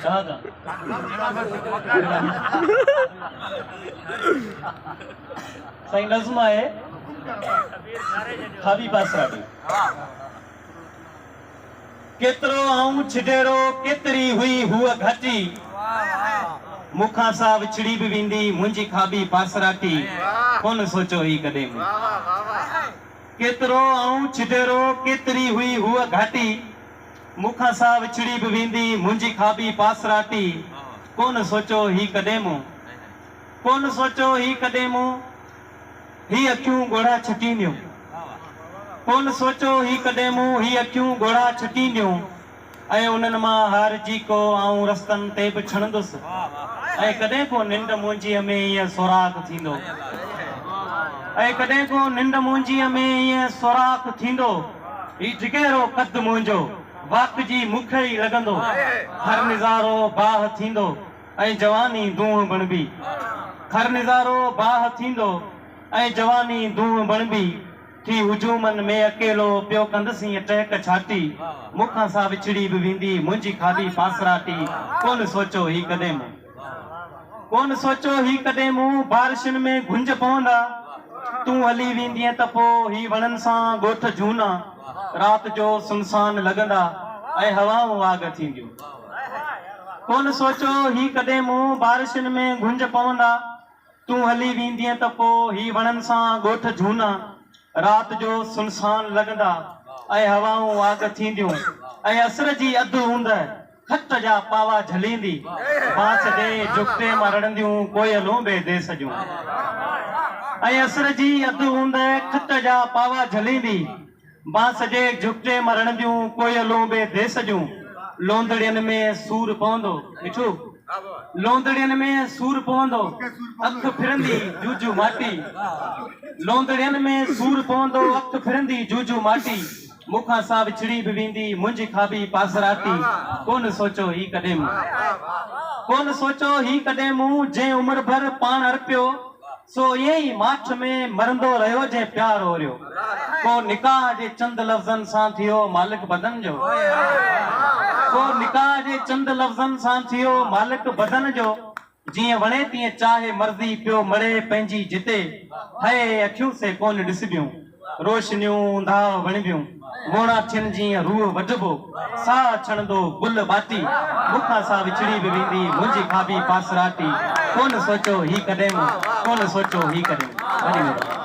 कहा सही नज़्म है खाबी पासराटी केतरो आऊं छिडेरो केतरी हुई हुआ घटी मुखा सा विछड़ी भी विंदी मुंजी खाबी पासराटी कौन सोचो ही कदे केतरो आऊं छिडेरो केतरी हुई हुआ घाटी मुखा सा विछड़ी भी विंदी मुंजी खाबी पासराटी कौन सोचो ही कदेमो कौन सोचो ही कदेमो ही अखियूं गोड़ा छटींदियूं कौन सोचो ही कदेमो ही अखियूं गोड़ा छटींदियूं ऐं उन्हनि मां हार जी को आऊं रस्तनि ते बि छणंदुसि ऐं कॾहिं को निंड मुंहिंजीअ में ईअं सोराख़ थींदो ऐं कॾहिं को निंड मुंहिंजीअ में ईअं सोराख़ थींदो ही जिगेरो कद मुंहिंजो वाक जी मूंखे ई लॻंदो हर निज़ारो बाह थींदो ऐं जवानी दूह बणबी हर निज़ारो बाह थींदो ऐं जवानी दूह बणबी थी हुजूमनि में अकेलो पियो कंदसि टहक छाती मुखां सां विछड़ी बि वेंदी मुंहिंजी खाबी पासराटी कोन सोचो ही कॾहिं कौन सोचो ही कदे मूं बारिशनि में गुंज पवंदा तूं हली वेंदीअ त पोइ ही वणनि सां ॻोठ झूना राति जो सुनसान लॻंदा ऐं हवाऊं वाग थींदियूं कौन सोचो ही कदे मूं बारिशनि में गुंज पवंदा तूं हली वेंदीअ त पोइ ही वणनि सां ॻोठ झूना राति जो सुनसान लॻंदा ऐं हवाऊं वाग थींदियूं ऐं असर जी अधु हूंद खत जा पावा झलींदी बांस जे जुगते मां रड़ंदियूं कोयलूं बे देस जूं ऐं असर जी अधु हूंद खत जा पावा झलींदी बांस जे जुगते मां रड़ंदियूं कोयलूं बे देस जूं लोंदड़ियनि में सूर पवंदो मिठू लोंदड़ियनि में सूर पवंदो अख फिरंदी जूजू माटी लोंदड़ियनि में सूर पवंदो अख फिरंदी जूजू माटी मुखां सां विछड़ी भी वेंदी मुंहिंजी खाबी पासराटी कौन सोचो ही कॾहिं कौन सोचो ही कॾहिं मूं जंहिं उमिरि भर पाण अर्पियो सो ईअं ई माठ में मरंदो रहियो जंहिं प्यार ओरियो को निकाह जे चंद लफ़्ज़नि सां थियो मालिक बदन जो को निकाह जे चंद लफ़्ज़नि सां थियो मालिक बदन जो जीअं वणे तीअं चाहे मर्ज़ी पियो मरे पंहिंजी जिते हए अखियूं से कोन ॾिसबियूं रोशनियूं धाव वणबियूं मोड़ा थियनि जीअं रूह वढबो साह छणंदो गुल बाटी मुखां सां विछड़ी बि वेंदी मुंहिंजी खाबी पासराटी कौन सोचो ही कॾहिं कौन सोचो ही कॾहिं